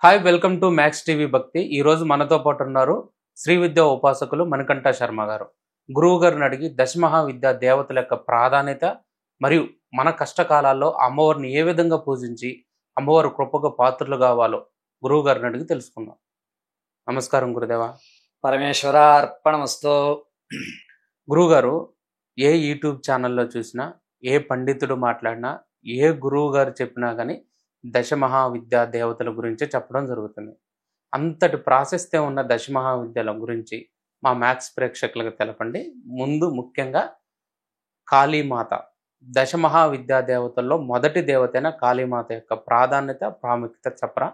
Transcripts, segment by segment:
Hi welcome to max TV భక్తి. ఈరోజు మనతో పాటు ఉన్నారు శ్రీ విద్యా ఉపాసకులు మణికంఠ శర్మ గారు. గురువు గారిని అడిగి దశమహా విద్యా దేవతల యొక్క ప్రాధాన్యత మరియు మన కష్టకాలాల్లో అమ్మవారిని ఏ విధంగా పూజించి అమ్మవారి కృపకు పాత్రలు కావాలో గురువు గారిని అడిగి తెలుసుకుందాం. నమస్కారం గురుదేవా. పరమేశ్వర అర్పణమస్తు. గురువుగారు, ఏ యూట్యూబ్ ఛానల్లో చూసినా, ఏ పండితుడు మాట్లాడినా, ఏ గురువు గారు చెప్పినా కానీ దశమహావిద్యా దేవతల గురించి చెప్పడం జరుగుతుంది. అంతటి ప్రాశస్త్యం ఉన్న దశమహావిద్యల గురించి మా మ్యాథ్స్ ప్రేక్షకులకు తెలపండి. ముందు ముఖ్యంగా కాళీమాత, దశమహావిద్యా దేవతల్లో మొదటి దేవతైన కాళీమాత యొక్క ప్రాధాన్యత, ప్రాముఖ్యత చెప్పరా?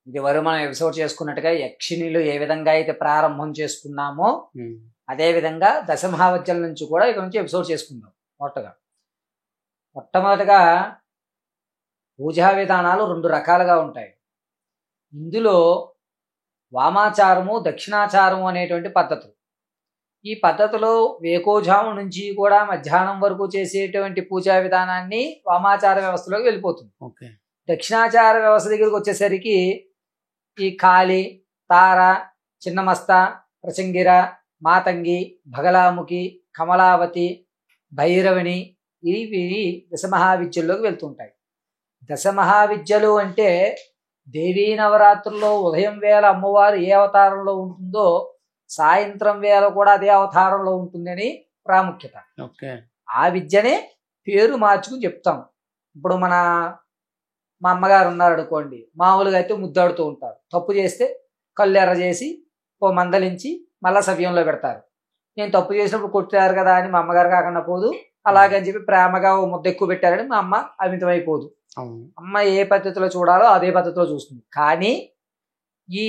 ఇది వరకు మనం ఎపిసోడ్ చేసుకున్నట్టుగా యక్షిణిలు ఏ విధంగా అయితే ప్రారంభం చేసుకున్నామో అదే విధంగా దశమహావిద్యల నుంచి కూడా ఇక నుంచి ఎపిసోడ్ చేసుకుందాం. మొట్టమొదటిగా పూజా విధానాలు రెండు రకాలుగా ఉంటాయి. ఇందులో వామాచారము, దక్షిణాచారము అనేటువంటి పద్ధతులు. ఈ పద్ధతిలో వేకోజాము నుంచి కూడా మధ్యాహ్నం వరకు చేసేటువంటి పూజా విధానాన్ని వామాచార వ్యవస్థలోకి వెళ్ళిపోతుంది. దక్షిణాచార వ్యవస్థ దగ్గరికి వచ్చేసరికి ఈ కాళి, తార, చిన్నమస్త, ప్రచంగిర, మాతంగి, భగలాముఖి, కమలావతి, భైరవిణి ఇవి దశమహావిద్యల్లోకి వెళ్తుంటాయి. దశమహావిద్యలు అంటే దేవీ నవరాత్రుల్లో ఉదయం వేళ అమ్మవారు ఏ అవతారంలో ఉంటుందో సాయంత్రం వేళ కూడా అదే అవతారంలో ఉంటుందని ప్రాముఖ్యత. ఆ విద్యనే పేరు మార్చుకుని చెప్తాం. ఇప్పుడు మా అమ్మగారు ఉన్నారు అనుకోండి, మామూలుగా అయితే ముద్దాడుతూ ఉంటారు. తప్పు చేస్తే కళ్ళు ఎర్ర చేసి ఓ మందలించి మళ్ళా సవ్యంలో పెడతారు. నేను తప్పు చేసినప్పుడు కొట్టారు కదా అని మా అమ్మగారు కాకుండా పోదు, అలాగని చెప్పి ప్రేమగా ఓ ముద్ద ఎక్కువ పెట్టారని మా అమ్మ అమితమైపోదు. అమ్మ ఏ పద్ధతిలో చూడాలో అదే పద్ధతిలో చూస్తుంది. కానీ ఈ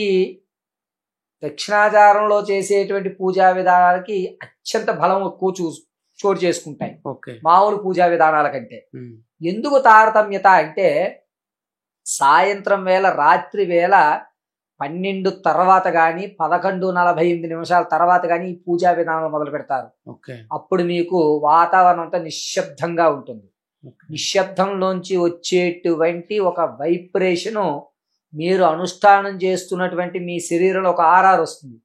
దక్షిణాచారంలో చేసేటువంటి పూజా విధానాలకి అత్యంత బలం ఎక్కువ చోటు చేసుకుంటాయి మామూలు పూజా విధానాల కంటే. ఎందుకు తారతమ్యత అంటే సాయంత్రం వేళ, రాత్రి వేళ 12 తర్వాత కానీ 11:48 తర్వాత కానీ ఈ పూజా విధానాలు మొదలు పెడతారు. అప్పుడు మీకు వాతావరణం అంతా నిశ్శబ్దంగా ఉంటుంది. నిశ్శబ్దంలోంచి వచ్చేటువంటి ఒక వైబ్రేషను మీరు అనుష్ఠానం చేస్తున్నటువంటి మీ శరీరంలో ఒక ఆర్ఆర్ వస్తుంది.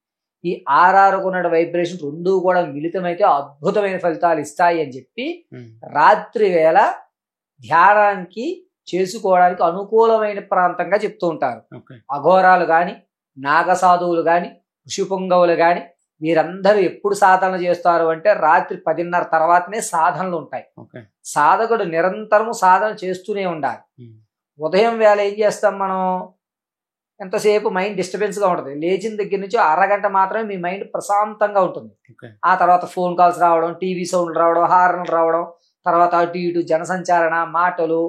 ఈ ఆర్ఆర్కు ఉన్న వైబ్రేషన్ రెండూ కూడా మిళితమైతే అద్భుతమైన ఫలితాలు ఇస్తాయి అని చెప్పి రాత్రి వేళ ధ్యానానికి చేసుకోవడానికి అనుకూలమైన ప్రాంతంగా చెప్తూ ఉంటారు. అఘోరాలు కానీ, నాగసాధువులు కానీ, ఋషిపుంగవులు కానీ వీరందరూ ఎప్పుడు సాధన చేస్తారు అంటే రాత్రి 10:30 తర్వాతనే సాధనలు ఉంటాయి. సాధకుడు నిరంతరము సాధన చేస్తూనే ఉండాలి. ఉదయం వేళ ఏం చేస్తాం మనం, ఎంతసేపు మైండ్ డిస్టర్బెన్స్గా ఉంటుంది. లేచిన దగ్గర నుంచి అరగంట మాత్రమే మీ మైండ్ ప్రశాంతంగా ఉంటుంది. ఆ తర్వాత ఫోన్ కాల్స్ రావడం, టీవీ సౌండ్లు రావడం, హార్న్లు రావడం, తర్వాత అటు ఇటు జనసంచారణ, మాటలు,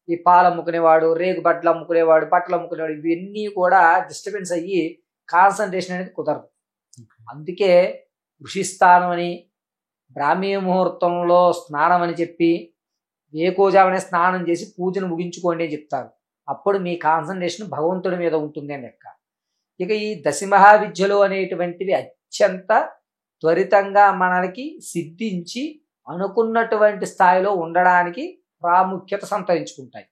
ఈ పాలు అమ్ముకునేవాడు, రేగు బట్టలు అమ్ముకునేవాడు, బట్టలు అమ్ముకునేవాడు, ఇవన్నీ కూడా డిస్టర్బెన్స్ అయ్యి కాన్సన్ట్రేషన్ అనేది కుదరదు. అందుకే ఋషిస్థానం అని, బ్రాహ్మీ ముహూర్తంలో స్నానం అని చెప్పి వేకోజామనే స్నానం చేసి పూజను ముగించుకోండి అని చెప్తారు. అప్పుడు మీ కాన్సన్ట్రేషన్ భగవంతుడి మీద ఉంటుంది అని లెక్క. ఇక ఈ దశమహావిద్యలు అనేటువంటివి అత్యంత త్వరితంగా మనకి సిద్ధించి అనుకున్నటువంటి స్థాయిలో ఉండడానికి ప్రాముఖ్యత సంతరించుకుంటాయి.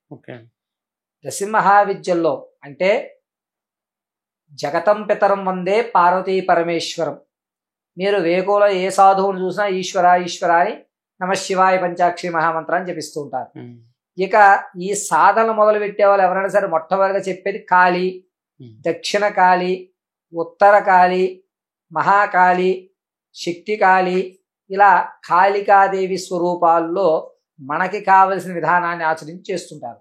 దశమహావిద్యల్లో అంటే జగతం పితరం వందే పార్వతీ పరమేశ్వరం. మీరు వేకోలో ఏ సాధువును చూసినా ఈశ్వర ఈశ్వర అని నమశివాయ పంచాక్షరి మహామంత్రాన్ని జపిస్తూ ఉంటారు. ఇక ఈ సాధనలు మొదలు పెట్టే వాళ్ళు ఎవరైనా సరే మొట్టమొదటిగా చెప్పేది కాళీ, దక్షిణ కాళీ, ఉత్తర కాళీ, మహాకాళి, శక్తి కాళీ, ఇలా కాళికాదేవి స్వరూపాల్లో మనకి కావలసిన విధానాన్ని ఆచరించి చేస్తుంటారు.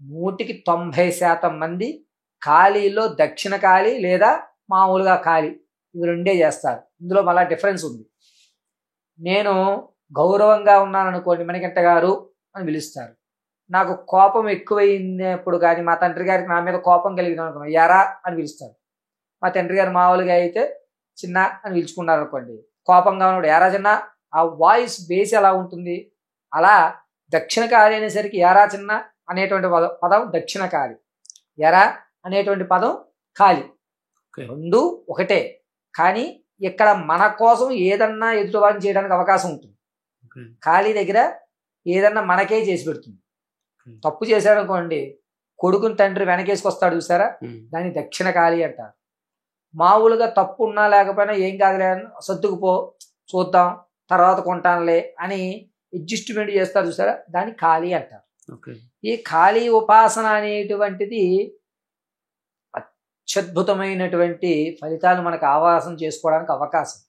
190% మంది కాళీలో దక్షిణ కాళీ లేదా మామూలుగా కాళీ ఇవి రెండే చేస్తారు. ఇందులో మళ్ళీ డిఫరెన్స్ ఉంది. నేను గౌరవంగా ఉన్నాను అనుకోండి, మణికంఠ గారు అని పిలుస్తారు. నాకు కోపం ఎక్కువైనప్పుడు కానీ మా తండ్రి గారికి నా మీద కోపం కలిగిన అనుకున్నాను, ఎరా అని పిలుస్తారు. మా తండ్రి గారు మామూలుగా అయితే చిన్న అని పిలుచుకున్నారు అనుకోండి, కోపంగా ఉన్నప్పుడు ఎరా చిన్న, ఆ వాయిస్ బేస్ ఎలా ఉంటుంది. అలా దక్షిణ కాళి అనేసరికి ఎరా చిన్న అనేటువంటి పదం దక్షిణ కాళి, ఎరా అనేటువంటి పదం కాళి, రెండు ఒకటే. కానీ ఇక్కడ మన కోసం ఏదన్నా ఎదుటివాడిని చేయడానికి అవకాశం ఉంటుంది. కాళీ దగ్గర ఏదన్నా మనకే చేసి పెడుతుంది. తప్పు చేశాడు అనుకోండి, కొడుకుని తండ్రి వెనకేసుకొస్తాడు చూసారా, దాన్ని దక్షిణ కాళి అంటారు. మామూలుగా తప్పు ఉన్నా లేకపోయినా ఏం కాదులే సర్దుకుపో చూద్దాం తర్వాత కొంటానులే అని అడ్జస్ట్మెంట్ చేస్తారు చూసారా, దాన్ని కాళి అంటారు. ఈ కాళీ ఉపాసన అనేటువంటిది అత్యద్భుతమైనటువంటి ఫలితాలు మనకు ఆవాసం చేసుకోవడానికి అవకాశం.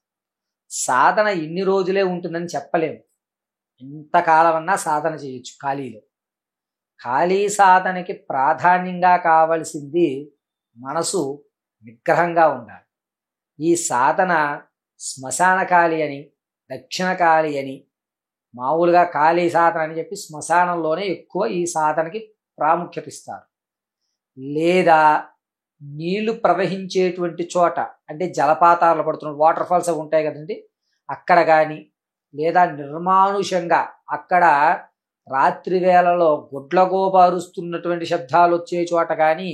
సాధన ఇన్ని రోజులే ఉంటుందని చెప్పలేము, ఎంతకాలం అన్నా సాధన చేయొచ్చు. కాళీలో కాళీ సాధనకి ప్రాధాన్యంగా కావలసింది మనసు నిగ్రహంగా ఉండాలి. ఈ సాధన శ్మశాన కాళి అని, దక్షిణ కాళి అని, మామూలుగా కాళీ సాధన అని చెప్పి శ్మశానంలోనే ఎక్కువ ఈ సాధనకి ప్రాముఖ్యత ఇస్తారు. లేదా నీళ్లు ప్రవహించేటువంటి చోట, అంటే జలపాతాలు పడుతున్న వాటర్ ఫాల్స్ అవి ఉంటాయి కదండి, అక్కడ కానీ, లేదా నిర్మానుషంగా అక్కడ రాత్రి వేళలో గుడ్లగోబారుస్తున్నటువంటి శబ్దాలు వచ్చే చోట కానీ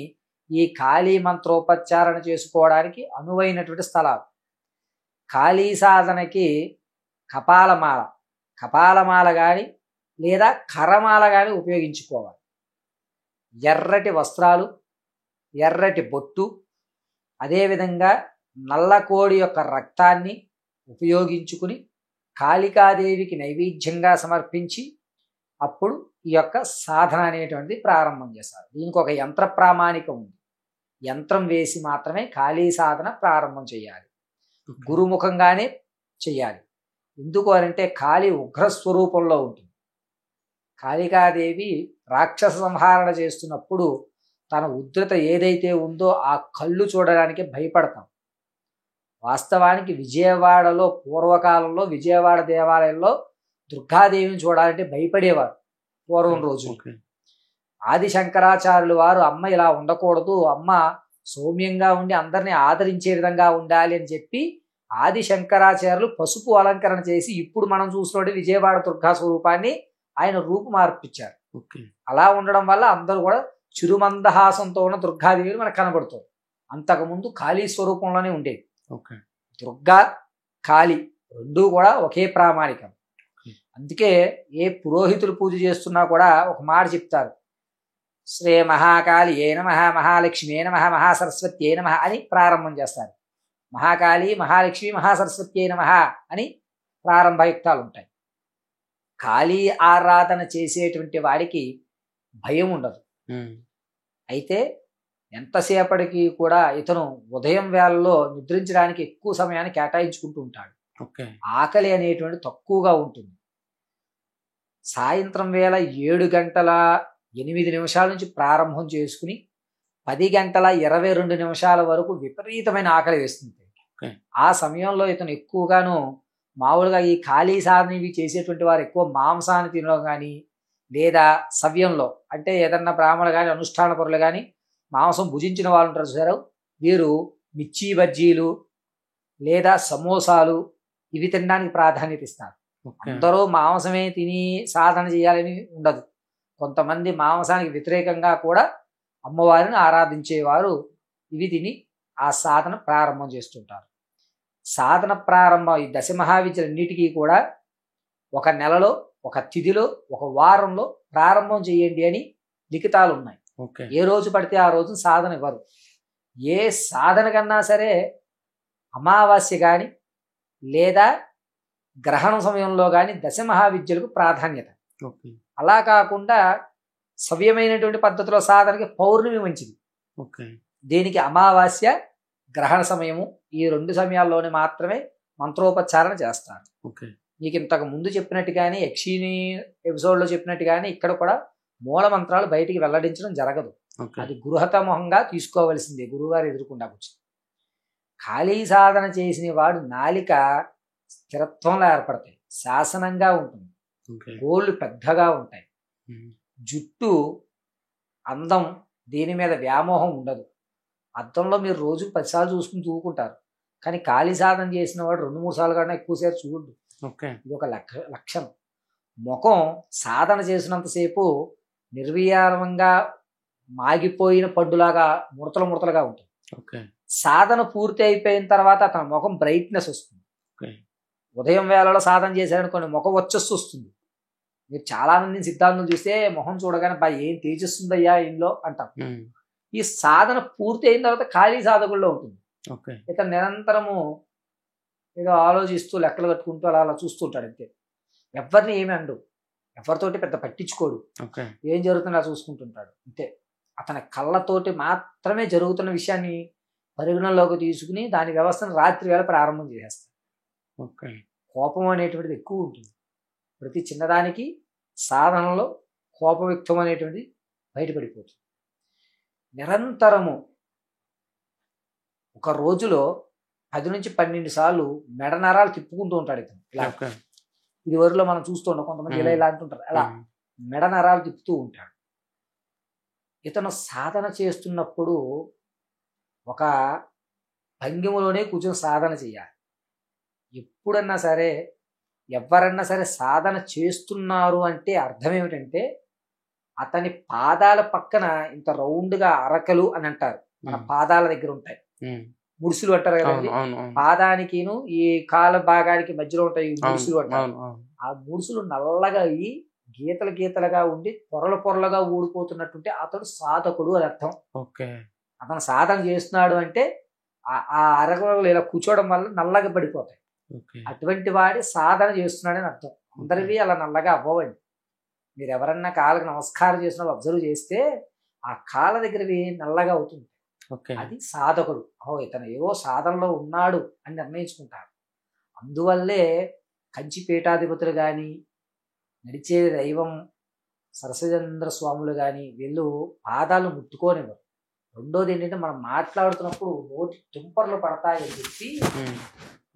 ఈ కాళీ మంత్రోపచారణ చేసుకోవడానికి అనువైనటువంటి స్థలాలు. కాళీ సాధనకి కపాలమాల కానీ లేదా కరమాల కానీ ఉపయోగించుకోవాలి. ఎర్రటి వస్త్రాలు, ఎర్రటి బొట్టు, అదేవిధంగా నల్ల కోడి యొక్క రక్తాన్ని ఉపయోగించుకుని కాళికాదేవికి నైవేద్యంగా సమర్పించి అప్పుడు ఈ యొక్క సాధన అనేటువంటిది ప్రారంభం చేస్తారు. దీనికి ఒక యంత్ర ప్రామాణికం ఉంది. యంత్రం వేసి మాత్రమే కాళీ సాధన ప్రారంభం చేయాలి, గురుముఖంగానే చెయ్యాలి. ఎందుకు అంటే కాళీ ఉగ్రస్వరూపంలో ఉంటుంది. కాళికాదేవి రాక్షస సంహారణ చేస్తున్నప్పుడు తన ఉగ్రత ఏదైతే ఉందో ఆ కళ్ళు చూడడానికి భయపడతాం. వాస్తవానికి విజయవాడలో పూర్వకాలంలో విజయవాడ దేవాలయంలో దుర్గాదేవిని చూడాలంటే భయపడేవారు పూర్వం రోజు. ఆది శంకరాచార్యులు వారు అమ్మ ఇలా ఉండకూడదు, అమ్మ సౌమ్యంగా ఉండి అందరినీ ఆదరించే విధంగా ఉండాలి అని చెప్పి ఆది శంకరాచార్యులు పసుపు అలంకరణ చేసి ఇప్పుడు మనం చూసినటువంటి విజయవాడ దుర్గా స్వరూపాన్ని ఆయన రూపు మార్పిచ్చారు. అలా ఉండడం వల్ల అందరూ కూడా చిరుమందహాసంతో ఉన్న దుర్గాదేవి మనకు కనబడుతుంది. అంతకుముందు కాళీ స్వరూపంలోనే ఉండేది. దుర్గా కాళీ రెండూ కూడా ఒకే ప్రామాణికం. అందుకే ఏ పురోహితులు పూజ చేస్తున్నా కూడా ఒక మాట చెప్తారు, శ్రీ మహాకాళి ఏ నమః, మహాలక్ష్మి ఏ నమః, మహాసరస్వతి ఏ నమః అని ప్రారంభం చేస్తారు. మహాకాళి, మహాలక్ష్మి, మహాసరస్వతి ఏ నమః అని ప్రారంభయుక్తాలు ఉంటాయి. కాళీ ఆరాధన చేసేటువంటి వాడికి భయం ఉండదు. అయితే ఎంతసేపటికి కూడా ఇతను ఉదయం వేళలో నిద్రించడానికి ఎక్కువ సమయాన్ని కేటాయించుకుంటూ ఉంటాడు. ఆకలి అనేటువంటి తక్కువగా ఉంటుంది. సాయంత్రం వేళ 7:08 నుంచి ప్రారంభం చేసుకుని 10:22 వరకు విపరీతమైన ఆకలి వేస్తుంది. ఆ సమయంలో ఇతను ఎక్కువగాను మామూలుగా ఈ కాళీ సాధన ఇవి చేసేటువంటి వారు ఎక్కువ మాంసాన్ని తినడం కానీ లేదా సవ్యంలో అంటే ఏదన్నా బ్రాహ్మణులు కానీ అనుష్ఠాన పరులు కానీ మాంసం భుజించిన వాళ్ళు ఉంటారు చూసారు, వీరు మిర్చి బజ్జీలు లేదా సమోసాలు ఇవి తినడానికి ప్రాధాన్యత ఇస్తారు. అందరూ మాంసమే తిని సాధన చేయాలని ఉండదు. కొంతమంది మాంసానికి వ్యతిరేకంగా కూడా అమ్మవారిని ఆరాధించేవారు ఇవి తిని ఆ సాధన ప్రారంభం చేస్తుంటారు. సాధన ప్రారంభం ఈ దశమహావిద్యలన్నిటికీ కూడా ఒక నెలలో, ఒక తిథిలో, ఒక వారంలో ప్రారంభం చేయండి అని లిఖితాలు ఉన్నాయి. ఏ రోజు పడితే ఆ రోజు సాధన ఇవ్వరు. ఏ సాధన కన్నా సరే అమావాస్య కానీ లేదా గ్రహణం సమయంలో కానీ దశమహావిద్యలకు ప్రాధాన్యత. అలా కాకుండా సవ్యమైనటువంటి పద్ధతిలో సాధనకి పౌర్ణమి మంచిది. దీనికి అమావాస్య, గ్రహణ సమయము ఈ 2 సమయాల్లోనే మాత్రమే మంత్రోపచారణ చేస్తారు. మీకు ఇంతకు ముందు చెప్పినట్టుగానే యక్షిణి ఎపిసోడ్లో చెప్పినట్టుగానే ఇక్కడ కూడా మూల మంత్రాలు బయటికి వెల్లడించడం జరగదు. అది గృహతమోహంగా తీసుకోవలసిందే, గురువుగారు ఎదుర్కొండా కూర్చొని. ఖాళీ సాధన చేసిన వాడు నాలిక స్థిరత్వంలో ఏర్పడతాయి, శాసనంగా ఉంటుంది, గోళ్ళు పెద్దగా ఉంటాయి, జుట్టు అందం, దీని మీద వ్యామోహం ఉండదు. అద్దంలో మీరు రోజు 10 సార్లు చూసుకుని తూకుంటారు, కానీ ఖాళీ సాధన చేసిన వాడు 2-3 సార్లు కన్నా ఎక్కువసేపు చూడు. ఇది ఒక లక్షణం. ముఖం సాధన చేసినంతసేపు నిర్వియారంగా మాగిపోయిన పండులాగా ముడతలుగా ఉంటుంది. సాధన పూర్తి అయిపోయిన తర్వాత తన ముఖం బ్రైట్నెస్ వస్తుంది. ఉదయం వేళలో సాధన చేశారనుకోండి ముఖం వచ్చేస్తూ వస్తుంది. మీరు చాలా మంది సిద్ధాంతం చూస్తే మొహం చూడగానే బా ఏం తేజస్సుందయ్యా ఇంట్లో అంటాం. ఈ సాధన పూర్తి అయిన తర్వాత ఖాళీ సాధకుల్లో ఉంటుంది. ఇతను నిరంతరము ఏదో ఆలోచిస్తూ లెక్కలు కట్టుకుంటూ అలా అలా చూస్తుంటాడు అంతే. ఎవరిని ఏమి అండు, ఎవరితోటి పెద్ద పట్టించుకోడు, ఏం జరుగుతుందో చూసుకుంటుంటాడు అంతే. అతని కళ్ళతోటి మాత్రమే జరుగుతున్న విషయాన్ని పరిగణనలోకి తీసుకుని దాని వ్యవస్థను రాత్రి వేళ ప్రారంభం చేసేస్తాడు. కోపం అనేటువంటిది ఎక్కువ ఉంటుంది. ప్రతి చిన్నదానికి సాధనలో కోప వ్యక్తం అనేటువంటిది బయటపడిపోతుంది. నిరంతరము ఒక రోజులో 10 నుంచి 12 సార్లు మెడ నరాలు తిప్పుకుంటూ ఉంటాడు ఇతను. ఇలా ఇది వరలో మనం చూస్తూ ఉంటాం, కొంతమంది ఇలా ఇలా అంటుంటారు, అలా మెడ నరాలు తిప్పుతూ ఉంటాడు. ఇతను సాధన చేస్తున్నప్పుడు ఒక భంగిమలోనే కూర్చొని సాధన చేయాలి. ఎప్పుడన్నా సరే ఎవరన్నా సరే సాధన చేస్తున్నారు అంటే అర్థం ఏమిటంటే అతని పాదాల పక్కన ఇంత రౌండ్గా అరకలు అని అంటారు, మన పాదాల దగ్గర ఉంటాయి, ముడుసులు అంటారు కదండి. పాదానికిను ఈ కాల భాగానికి మధ్యలో ఉంటాయి ముడుసులు అంటారు. ఆ ముడుసులు నల్లగా అయ్యి గీతలు గీతలుగా ఉండి పొరలు పొరలుగా ఊడిపోతున్నట్టుంటే అతడు సాధకుడు అని అర్థం. అతను సాధన చేస్తున్నాడు అంటే ఆ అరగలు ఇలా కూర్చోవడం వల్ల నల్లగా పడిపోతాయి. అటువంటి వాడి సాధన చేస్తున్నాడని అర్థం. అందరివి అలా నల్లగా అవ్వవండి. మీరు ఎవరన్నా కాళ్ళకి నమస్కారం చేసినప్పుడు అబ్జర్వ్ చేస్తే ఆ కాళ్ళ దగ్గరవి నల్లగా అవుతుంది. అది సాధకుడు. ఇతను ఏవో సాధనలో ఉన్నాడు అని నిర్ణయించుకుంటారు. అందువల్లే కంచి పీఠాధిపతులు కానీ, నడిచే దైవం సరస్వతీంద్ర స్వాములు కానీ వీళ్ళు పాదాలు ముట్టుకోనివ్వరు. రెండోది ఏంటంటే మనం మాట్లాడుతున్నప్పుడు నోటి తుంపర్లు పడతాయని చెప్పి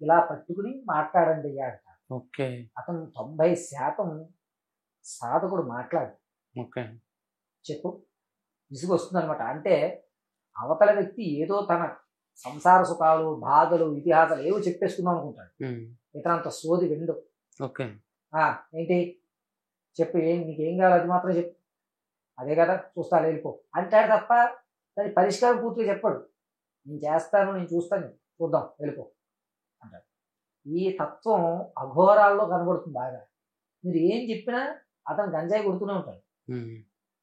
ఇలా పట్టుకుని మాట్లాడండి అయ్యా అంటారు. అతను 90% సాధకుడు మాట్లాడు. చెప్పు విసుగు వస్తుంది అనమాట. అంటే అవతల వ్యక్తి ఏదో తన సంసార సుఖాలు, బాధలు, ఇతిహాసాలు ఏవో చెప్పేసుకుందాం అనుకుంటాడు. ఇతనంత సోది విండు. ఏంటి చెప్పు, నీకేం కావాలి అది మాత్రం చెప్పు, అదే కదా చూస్తా వెళ్ళిపో అంటాడు తప్ప దాని పరిష్కారం పూర్తిగా చెప్పాడు. నేను చేస్తాను, నేను చూస్తాను, చూద్దాం వెళ్ళిపో అంటాడు. ఈ తత్వం అఘోరాల్లో కనబడుతుంది బాగా. మీరు ఏం చెప్పినా అతను గంజాయి కొడుతూనే ఉంటాడు.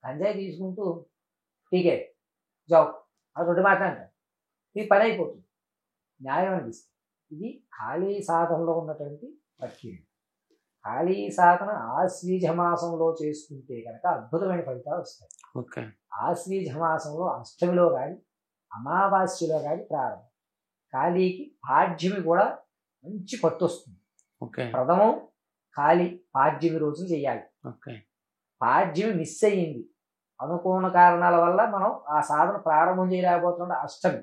గంజాయి తీసుకుంటూ టీకే జాబ్ అది 2 మాట అంటాడు. ఈ పని అయిపోతుంది, న్యాయం అనిపిస్తుంది. ఇది ఖాళీ సాధనలో ఉన్నటువంటి ప్రక్రియ. ఖాళీ సాధన ఆశ్వీజ మాసంలో చేసుకుంటే కనుక అద్భుతమైన ఫలితాలు వస్తాయి. ఆశ్వీజ మాసంలో అష్టమిలో కానీ అమావాస్యలో కానీ ప్రారంభం. ఖాళీకి పాడ్యమి కూడా మంచి పట్టు వస్తుంది. ప్రథమం ఖాళీ పాడ్యమి రోజున చేయాలి. పాడ్యమి మిస్ అయ్యింది, అనుకోని కారణాల వల్ల మనం ఆ సాధన ప్రారంభం చేయలేకపోతున్నాం. అష్టమి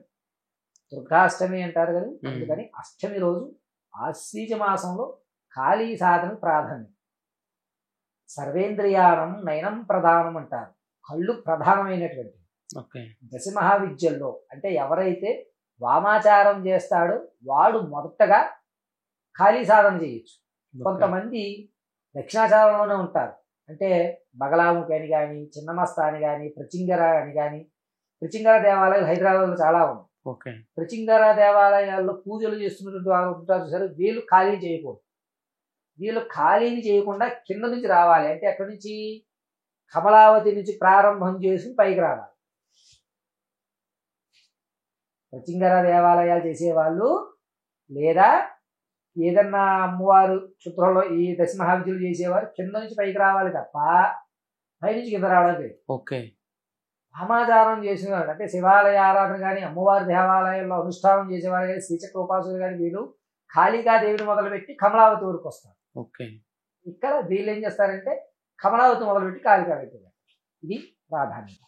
దుర్గాష్టమి అంటారు కదా, అందుకని అష్టమి రోజు ఆశ్వీజ మాసంలో ఖాళీ సాధన ప్రాధాన్యం. సర్వేంద్రియానం నయనం ప్రధానం అంటారు. కళ్ళు ప్రధానమైనటువంటి దశ మహావిద్యల్లో అంటే ఎవరైతే వామాచారం చేస్తాడో వాడు మొదటగా ఖాళీ సాధన చేయొచ్చు. కొంతమంది దక్షిణాచారంలోనే ఉంటారు. అంటే బగలాముఖి అని కానీ, చిన్నమస్త అని కానీ, ప్రచింగర అని కానీ. ప్రచింగర దేవాలయాలు హైదరాబాద్లో చాలా ఉన్నాయి. ప్రచింగర దేవాలయాల్లో పూజలు చేస్తున్నటువంటి వాళ్ళు ఉంటారు సరే, వీళ్ళు ఖాళీ చేయకూడదు. వీళ్ళు ఖాళీని చేయకుండా కింద నుంచి రావాలి. అంటే ఎక్కడి నుంచి? కమలావతి నుంచి ప్రారంభం చేసి పైకి రావాలి. ప్రచింగర దేవాలయాలు చేసేవాళ్ళు లేదా ఏదన్నా అమ్మవారు క్షుత్రంలో ఈ దశ మహావిద్యలు చేసేవారు కింద నుంచి పైకి రావాలి తప్ప పై నుంచి కింద రావడం లేదు. సమాచారం చేసేవాడు అంటే శివాలయ ఆరాధన కానీ, అమ్మవారి దేవాలయాల్లో అనుష్ఠానం చేసేవారు కానీ, శ్రీచక్ర ఉపాసకులు కానీ వీళ్ళు కాళికా దేవిని మొదలుపెట్టి కమలావతి వరకు వస్తారు. ఇక్కడ వీళ్ళు ఏం చేస్తారంటే కమలావతి మొదలుపెట్టి కాళికా వెళ్తారు. ఇది ప్రాధాన్యత.